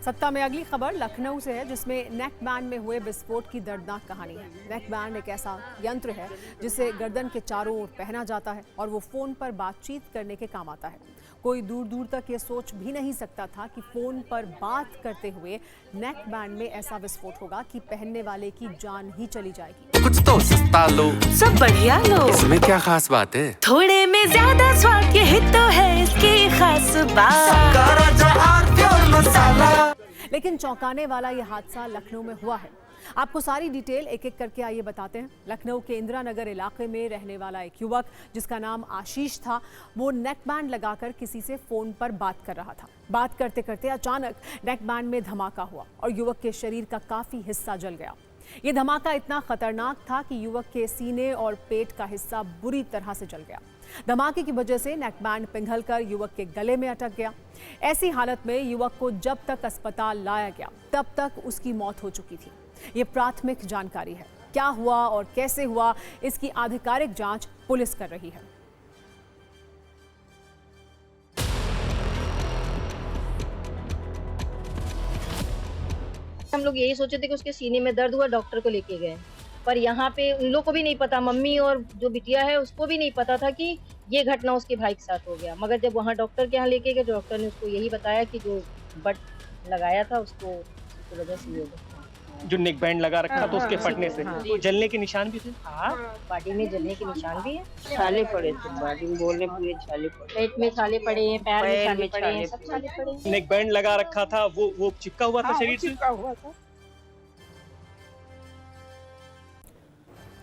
सत्ता में अगली खबर लखनऊ से है, जिसमें नेक बैंड में हुए विस्फोट की दर्दनाक कहानी है। नेक बैंड एक ऐसा यंत्र है जिसे गर्दन के चारों ओर पहना जाता है और वो फोन पर बातचीत करने के काम आता है। कोई दूर दूर तक ये सोच भी नहीं सकता था कि फोन पर बात करते हुए नेक बैंड में ऐसा विस्फोट होगा कि पहनने वाले की जान ही चली जाएगी। कुछ तो सस्ता लो, सब बढ़िया लो, इसमें क्या खास बात है? थोड़े में ज्यादा स्वाद, यही तो है इसकी खास बात। लेकिन चौंकाने वाला ये हादसा लखनऊ में हुआ है। आपको सारी डिटेल एक एक करके आइए बताते हैं। लखनऊ के इंदिरा नगर इलाके में रहने वाला एक युवक जिसका नाम आशीष था, वो नेक बैंड लगाकर किसी से फोन पर बात कर रहा था। बात करते करते अचानक नेक बैंड में धमाका हुआ और युवक के शरीर का काफी हिस्सा जल गया। ये धमाका इतना खतरनाक था कि युवक के सीने और पेट का हिस्सा बुरी तरह से जल गया। धमाके की वजह से नेक बैंड पिघलकर युवक के गले में अटक गया। ऐसी हालत में युवक को जब तक अस्पताल लाया गया तब तक उसकी मौत हो चुकी थी। ये प्राथमिक जानकारी है। क्या हुआ और कैसे हुआ, इसकी आधिकारिक जांच पुलिस कर रही है। हम लोग यही सोचे थे कि उसके सीने में दर्द हुआ, डॉक्टर को लेके गए, पर यहाँ पे उन लोग को भी नहीं पता, मम्मी और जो बिटिया है उसको भी नहीं पता था कि ये घटना उसके भाई के साथ हो गया। मगर जब वहाँ डॉक्टर के यहाँ लेके गए, डॉक्टर ने उसको यही बताया कि जो बट लगाया था उसको, उसकी वजह से ये जो नेक बैंड लगा रखा था उसके फटने से तो जलने के निशान भी थे। हाँ, बॉडी में जलने के निशान भी है, छाले पड़े थे, बॉडी में बोलने पूरे छाले पड़े, पेट में छाले पड़े हैं, पैर में छाले पड़े हैं, सब छाले पड़े हैं। नेक बैंड लगा रखा था, वो चिपका हुआ था शरीर से। हुआ था।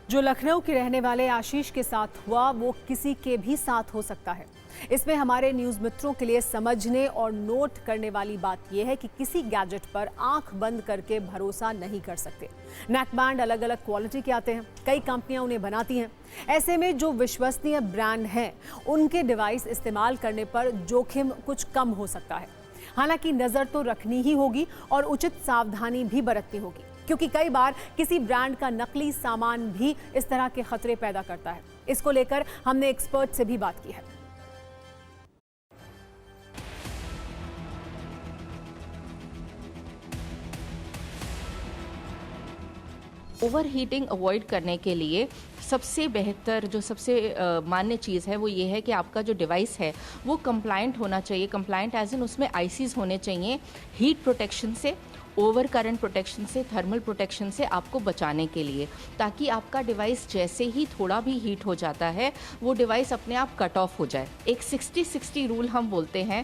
जो लखनऊ के रहने वाले आशीष के साथ हुआ वो किसी के भी साथ हो सकता है। इसमें हमारे न्यूज मित्रों के लिए समझने और नोट करने वाली बात यह है कि किसी गैजेट पर आंख बंद करके भरोसा नहीं कर सकते। नेक बैंड अलग अलग क्वालिटी के आते हैं, कई कंपनियां उन्हें बनाती हैं। ऐसे में जो विश्वसनीय ब्रांड हैं उनके डिवाइस इस्तेमाल करने पर जोखिम कुछ कम हो सकता है। हालांकि नजर तो रखनी ही होगी और उचित सावधानी भी बरतनी होगी, क्योंकि कई बार किसी ब्रांड का नकली सामान भी इस तरह के खतरे पैदा करता है। इसको लेकर हमने एक्सपर्ट से भी बात की है। ओवर हीटिंग अवॉइड करने के लिए सबसे बेहतर जो सबसे मान्य चीज़ है वो ये है कि आपका जो डिवाइस है वो कंप्लायंट होना चाहिए। कंप्लायंट एज इन उसमें आईसीज होने चाहिए, हीट प्रोटेक्शन से, ओवर करंट प्रोटेक्शन से, थर्मल प्रोटेक्शन से आपको बचाने के लिए, ताकि आपका डिवाइस जैसे ही थोड़ा भी हीट हो जाता है वो डिवाइस अपने आप कट ऑफ हो जाए। एक 60-60 रूल हम बोलते हैं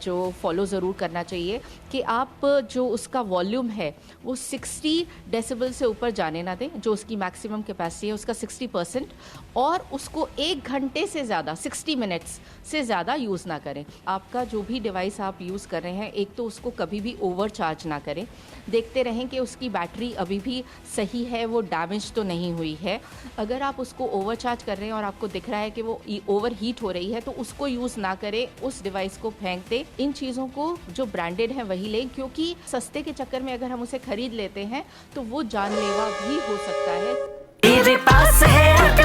जो फॉलो ज़रूर करना चाहिए कि आप जो उसका वॉल्यूम है वो 60 डेसिबल से ऊपर जाने ना दें, जो उसकी मैक्सिमम कैपेसिटी है उसका 60%, और उसको 1 घंटे से ज़्यादा 60 मिनट्स से ज़्यादा यूज़ ना करें। आपका जो भी डिवाइस आप यूज़ कर रहे हैं, एक तो उसको कभी भी ओवर चार्ज ना करें, देखते रहें कि उसकी बैटरी अभी भी सही है, वो डैमेज तो नहीं हुई है। अगर आप उसको ओवर चार्ज कर रहे हैं और आपको दिख रहा है कि वो ओवर हीट हो रही है तो उसको यूज़ ना करें, उस डिवाइस को फेंक दें। इन चीज़ों को जो ब्रांडेड है वही लें, क्योंकि सस्ते के चक्कर में अगर हम उसे खरीद लेते हैं तो वो जानलेवा भी हो सकता है। मेरे पास है